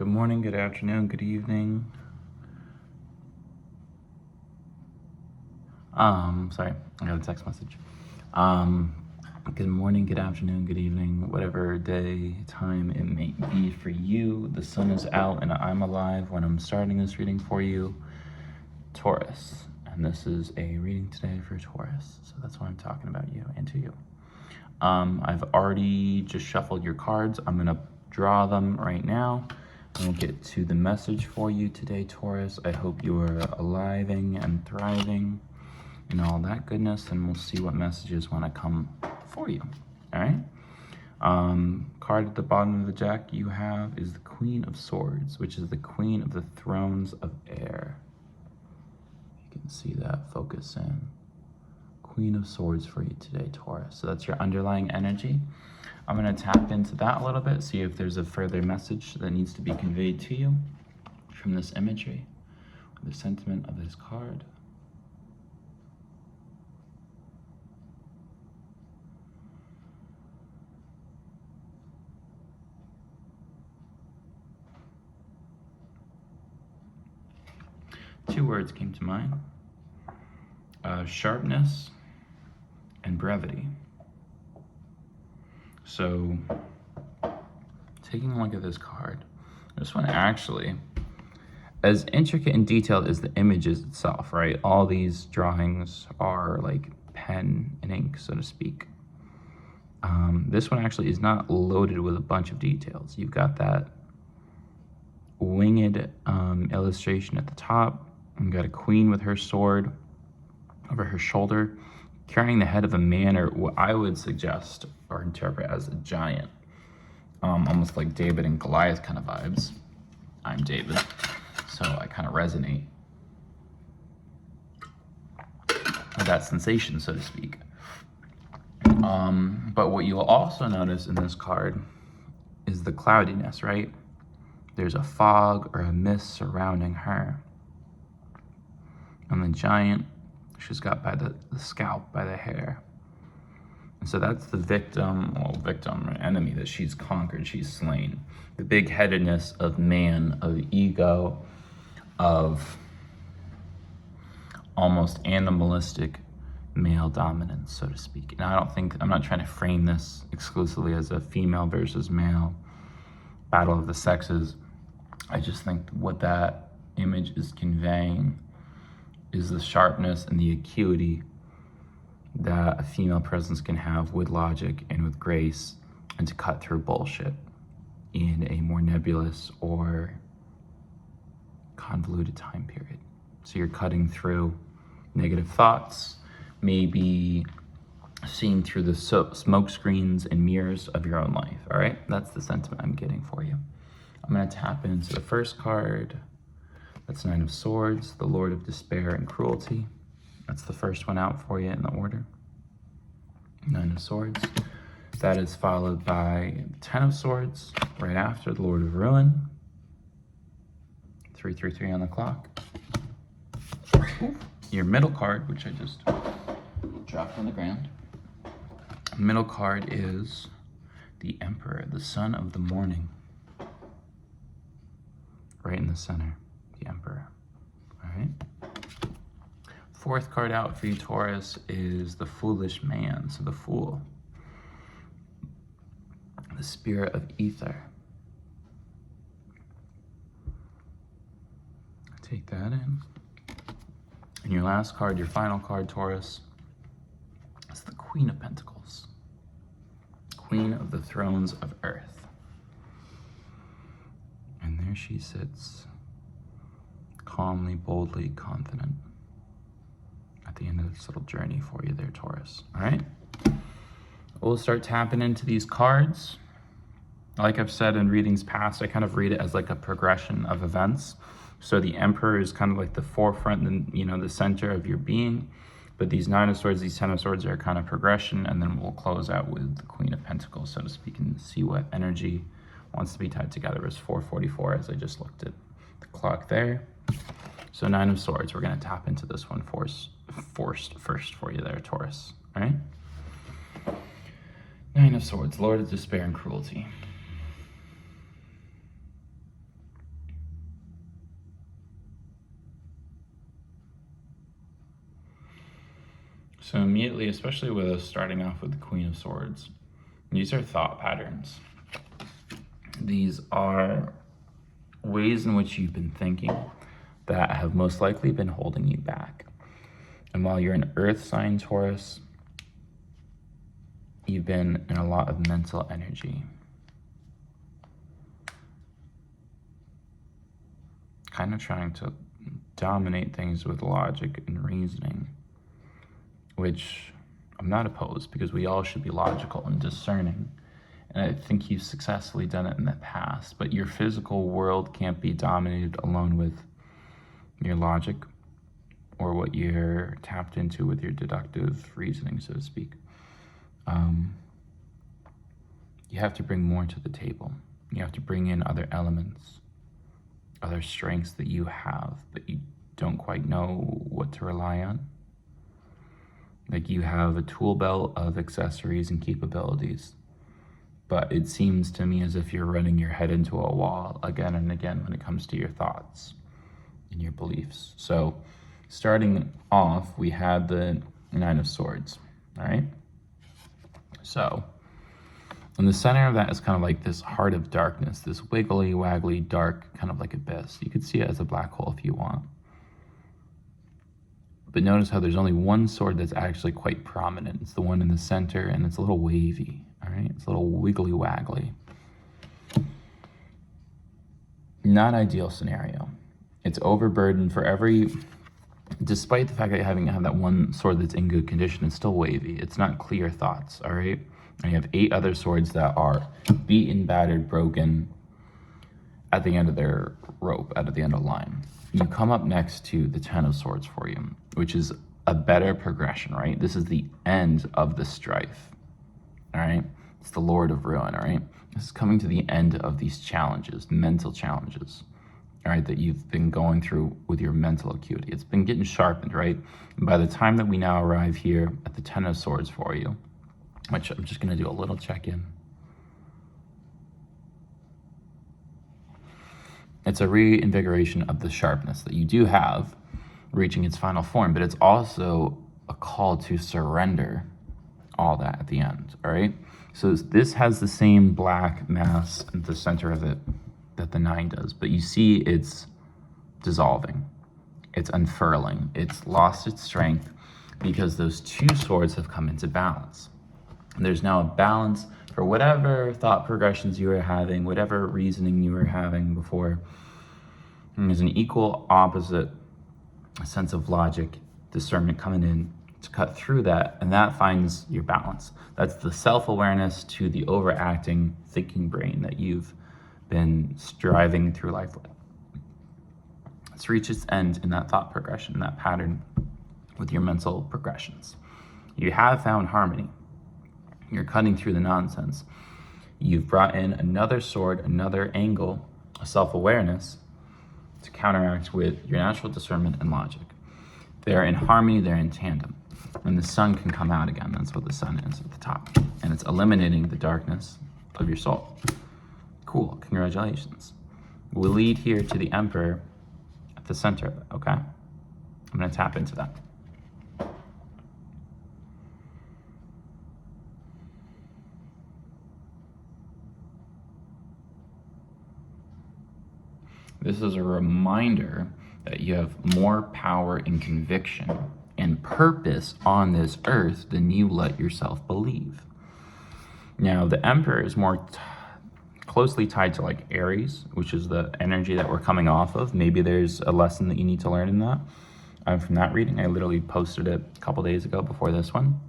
Good morning, good afternoon, good evening. Sorry, I got a text message. Good morning, good afternoon, good evening, whatever day, time it may be for you. The sun is out and I'm alive when I'm starting this reading for you, Taurus. And this is a reading today for Taurus. So that's why I'm talking about you and to you. I've already just shuffled your cards. I'm gonna draw them right now. And we'll get to the message for you today, Taurus. I hope you are aliving and thriving and all that goodness, and we'll see what messages want to come for you. All right. Card at the bottom of the deck you have is the Queen of Swords, which is the Queen of the Thrones of Air. You can see that focus in. Queen of Swords for you today, Taurus. So that's your underlying energy. I'm going to tap into that a little bit, see if there's a further message that needs to be conveyed to you from this imagery, the sentiment of this card. Two words came to mind, sharpness and brevity. So taking a look at this card, this one actually, as intricate and detailed as the images itself, right? All these drawings are like pen and ink, so to speak. This one actually is not loaded with a bunch of details. You've got that winged illustration at the top. You've got a queen with her sword over her shoulder, carrying the head of a man, or what I would suggest or interpret as a giant. Almost like David and Goliath kind of vibes. I'm David, so I kind of resonate with that sensation, so to speak. But what you'll also notice in this card is the cloudiness, right? There's a fog or a mist surrounding her. And the giant, she's got by the scalp, by the hair. And so that's the victim or enemy that she's conquered, she's slain. The big-headedness of man, of ego, of almost animalistic male dominance, so to speak. And I'm not trying to frame this exclusively as a female versus male battle of the sexes. I just think what that image is conveying is the sharpness and the acuity that a female presence can have with logic and with grace, and to cut through bullshit in a more nebulous or convoluted time period. So you're cutting through negative thoughts, maybe seeing through the smoke screens and mirrors of your own life, all right? That's the sentiment I'm getting for you. I'm gonna tap into the first card. That's Nine of Swords, the Lord of Despair and Cruelty. That's the first one out for you in the order. Nine of Swords. That is followed by Ten of Swords, right after the Lord of Ruin. 333 on the clock. Your middle card, which I just dropped on the ground. Middle card is the Emperor, the Son of the Morning. Right in the center, the Emperor. All right. Fourth card out for you, Taurus, is the Foolish Man, so the Fool. The Spirit of Ether. Take that in. And your last card, your final card, Taurus, is the Queen of Pentacles. Queen of the Thrones of Earth. And there she sits, calmly, boldly, confident, at the end of this little journey for you there, Taurus. All right? We'll start tapping into these cards. Like I've said in readings past, I kind of read it as like a progression of events. So the Emperor is kind of like the forefront and, the center of your being. But these Nine of Swords, these Ten of Swords are kind of progression. And then we'll close out with the Queen of Pentacles, so to speak, and see what energy wants to be tied together. It's 4:44 as I just looked at the clock there. So Nine of Swords, we're going to tap into this one forced first for you there, Taurus. All right? Nine of Swords, Lord of Despair and Cruelty. So immediately, especially with us starting off with the Queen of Swords, these are thought patterns. These are ways in which you've been thinking that have most likely been holding you back. And while you're an earth sign Taurus, you've been in a lot of mental energy. Kind of trying to dominate things with logic and reasoning, which I'm not opposed, because we all should be logical and discerning. And I think you've successfully done it in the past, but your physical world can't be dominated alone with your logic or what you're tapped into with your deductive reasoning, so to speak. You have to bring more to the table. You have to bring in other elements, other strengths that you have, but you don't quite know what to rely on. Like, you have a tool belt of accessories and capabilities, but it seems to me as if you're running your head into a wall again and again when it comes to your thoughts and your beliefs. So starting off, we had the Nine of Swords, all right? So in the center of that is kind of like this heart of darkness, this wiggly, waggly, dark kind of like abyss. You could see it as a black hole if you want. But notice how there's only one sword that's actually quite prominent. It's the one in the center, and it's a little wavy, all right? It's a little wiggly, waggly. Not ideal scenario. It's overburdened for despite the fact that you have that one sword that's in good condition, it's still wavy. It's not clear thoughts, all right? And you have 8 other swords that are beaten, battered, broken at the end of their rope, at the end of the line. You come up next to the 10 of Swords for you, which is a better progression, right? This is the end of the strife, all right? It's the Lord of Ruin, all right? This is coming to the end of these challenges, mental challenges, all right, that you've been going through with your mental acuity. It's been getting sharpened, right? And by the time that we now arrive here at the 10 of Swords for you, which I'm just going to do a little check-in. It's a reinvigoration of the sharpness that you do have reaching its final form, but it's also a call to surrender all that at the end, all right? So this has the same black mass at the center of it that the 9 does, but you see it's dissolving, it's unfurling, it's lost its strength because those 2 swords have come into balance. And there's now a balance for whatever thought progressions you were having, whatever reasoning you were having before. And there's an equal opposite sense of logic, discernment coming in to cut through that, and that finds your balance. That's the self-awareness to the overacting thinking brain that you've been striving through life with. Let's reach its end in that thought progression, that pattern with your mental progressions. You have found harmony. You're cutting through the nonsense. You've brought in another sword, another angle, a self-awareness to counteract with your natural discernment and logic. They're in harmony, they're in tandem. And the sun can come out again. That's what the sun is at the top. And it's eliminating the darkness of your soul. Cool, congratulations. We'll lead here to the Emperor at the center of it, okay? I'm gonna tap into that. This is a reminder that you have more power and conviction and purpose on this earth than you let yourself believe. Now, the Emperor is more closely tied to like Aries, which is the energy that we're coming off of. Maybe there's a lesson that you need to learn in that. From that reading, I literally posted it a couple days ago before this one.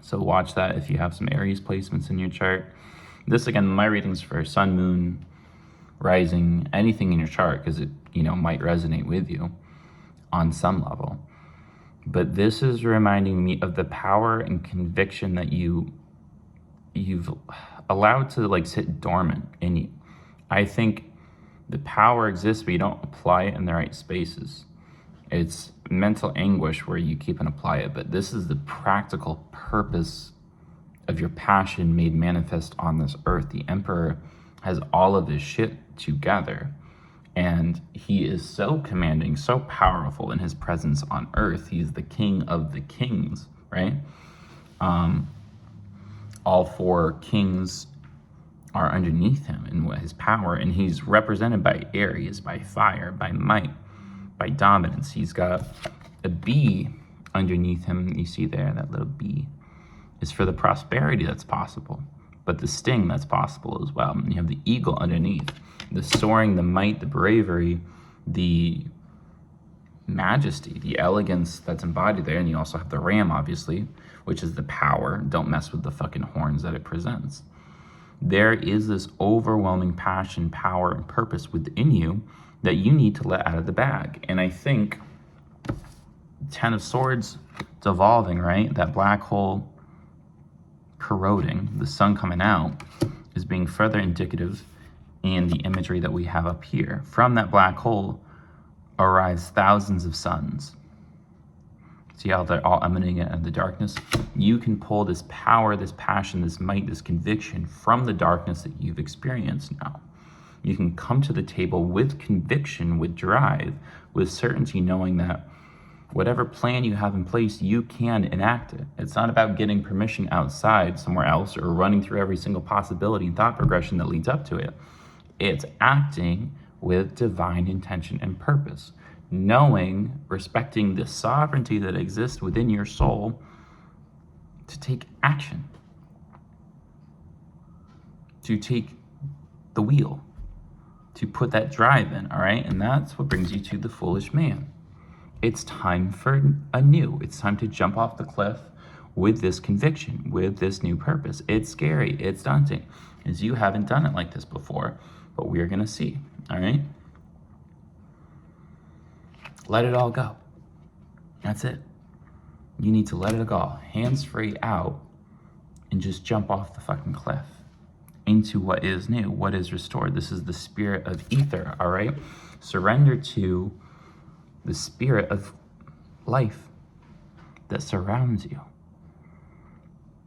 So watch that if you have some Aries placements in your chart. This, again, my readings for Sun, Moon, Rising, anything in your chart, because it might resonate with you on some level. But this is reminding me of the power and conviction that you've allowed to like sit dormant in you. I think the power exists, but you don't apply it in the right spaces. It's mental anguish where you keep and apply it, but this is the practical purpose of your passion made manifest on this earth. The Emperor has all of his shit together, and he is so commanding, so powerful in his presence on earth. He's the king of the kings, right? All four kings are underneath him in his power, and he's represented by Aries, by fire, by might, by dominance. He's got a bee underneath him. You see there, that little bee is for the prosperity that's possible, but the sting that's possible as well. And you have the eagle underneath, the soaring, the might, the bravery, the majesty, the elegance that's embodied there. And you also have the ram, obviously, which is the power. Don't mess with the fucking horns that it presents. There is this overwhelming passion, power, and purpose within you that you need to let out of the bag. And I think 10 of Swords, it's evolving, right? That black hole corroding, the sun coming out, is being further indicative in the imagery that we have up here. From that black hole arise thousands of suns. See how they're all emanating out of the darkness? You can pull this power, this passion, this might, this conviction from the darkness that you've experienced now. You can come to the table with conviction, with drive, with certainty, knowing that whatever plan you have in place, you can enact it. It's not about getting permission outside somewhere else or running through every single possibility and thought progression that leads up to it. It's acting with divine intention and purpose. Knowing, respecting the sovereignty that exists within your soul to take action, to take the wheel, to put that drive in, all right? And that's what brings you to the foolish man. It's time for anew. It's time to jump off the cliff with this conviction, with this new purpose. It's scary, it's daunting, as you haven't done it like this before, but we're gonna see, all right? Let it all go. That's it. You need to let it go. Hands free out and just jump off the fucking cliff into what is new, what is restored. This is the spirit of ether, all right? Surrender to the spirit of life that surrounds you.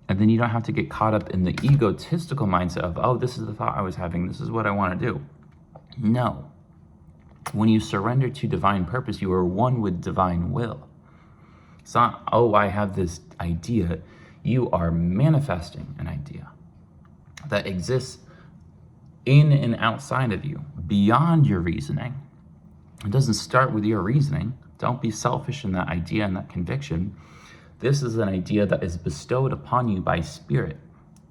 And then you don't have to get caught up in the egotistical mindset of, oh, this is the thought I was having, this is what I want to do. No. When you surrender to divine purpose, you are one with divine will. It's not, oh, I have this idea. You are manifesting an idea that exists in and outside of you, beyond your reasoning. It doesn't start with your reasoning. Don't be selfish in that idea and that conviction. This is an idea that is bestowed upon you by spirit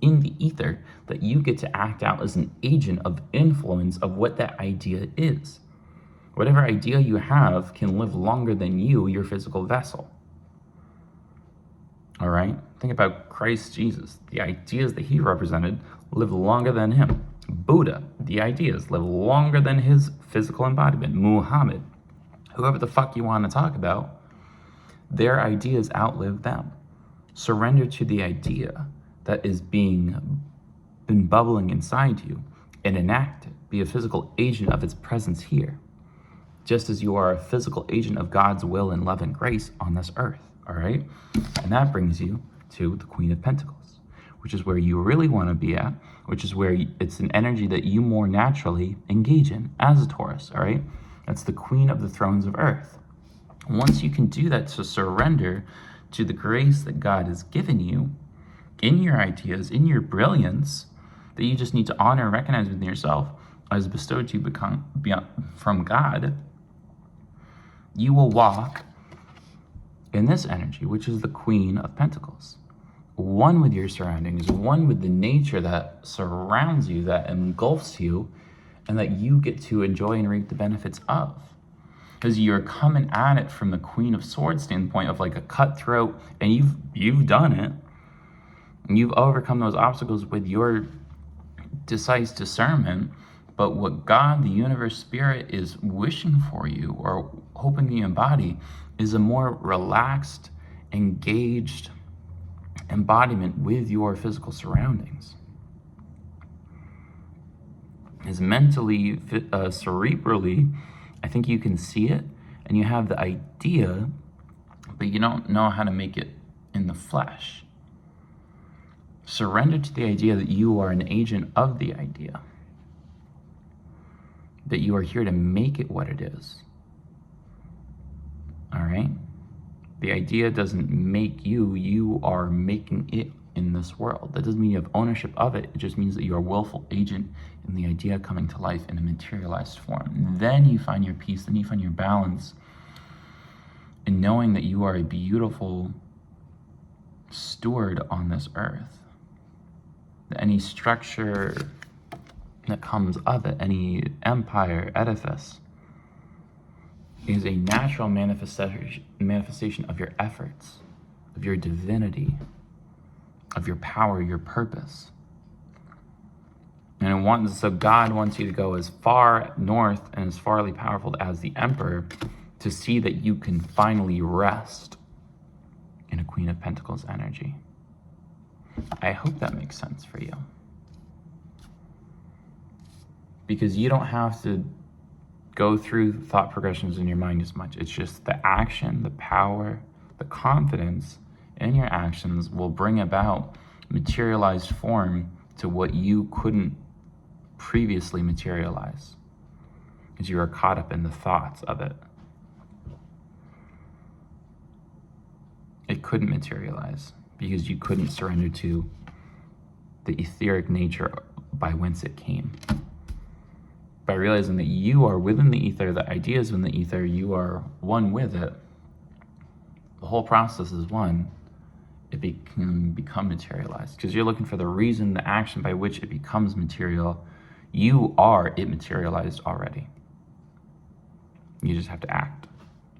in the ether that you get to act out as an agent of influence of what that idea is. Whatever idea you have can live longer than you, your physical vessel. All right? Think about Christ Jesus. The ideas that he represented live longer than him. Buddha, the ideas live longer than his physical embodiment. Muhammad, whoever the fuck you want to talk about, their ideas outlive them. Surrender to the idea that is been bubbling inside you and enact it. Be a physical agent of its presence here, just as you are a physical agent of God's will and love and grace on this earth, all right? And that brings you to the Queen of Pentacles, which is where you really want to be at, which is where it's an energy that you more naturally engage in as a Taurus, all right? That's the Queen of the Thrones of Earth. Once you can do that, to surrender to the grace that God has given you in your ideas, in your brilliance, that you just need to honor and recognize within yourself as bestowed to you from God, you will walk in this energy, which is the Queen of Pentacles. One with your surroundings, one with the nature that surrounds you, that engulfs you, and that you get to enjoy and reap the benefits of. Because you're coming at it from the Queen of Swords standpoint of like a cutthroat, and you've done it. And you've overcome those obstacles with your decisive discernment. But what God, the universe, spirit is wishing for you or hoping you embody is a more relaxed, engaged embodiment with your physical surroundings. Is mentally, cerebrally, I think you can see it and you have the idea, but you don't know how to make it in the flesh. Surrender to the idea that you are an agent of the idea, that you are here to make it what it is. All right? The idea doesn't make you, you are making it in this world. That doesn't mean you have ownership of it. It just means that you are a willful agent in the idea coming to life in a materialized form. And then you find your peace, then you find your balance in knowing that you are a beautiful steward on this earth. That any structure that comes of it, any empire, edifice, is a natural manifestation of your efforts, of your divinity, of your power, your purpose. And so God wants you to go as far north and as farly powerful as the Emperor to see that you can finally rest in a Queen of Pentacles energy. I hope that makes sense for you. Because you don't have to go through thought progressions in your mind as much. It's just the action, the power, the confidence in your actions will bring about materialized form to what you couldn't previously materialize, because you are caught up in the thoughts of it. It couldn't materialize because you couldn't surrender to the etheric nature by whence it came. By realizing that you are within the ether, the idea is in the ether, you are one with it, the whole process is one, it can become materialized. Because you're looking for the reason, the action by which it becomes material. You are it materialized already. You just have to act.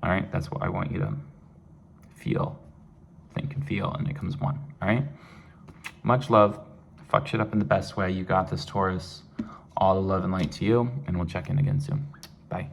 All right? That's what I want you to feel, think and feel, and it comes one. All right? Much love. Fuck shit up in the best way. You got this, Taurus. All the love and light to you, and we'll check in again soon. Bye.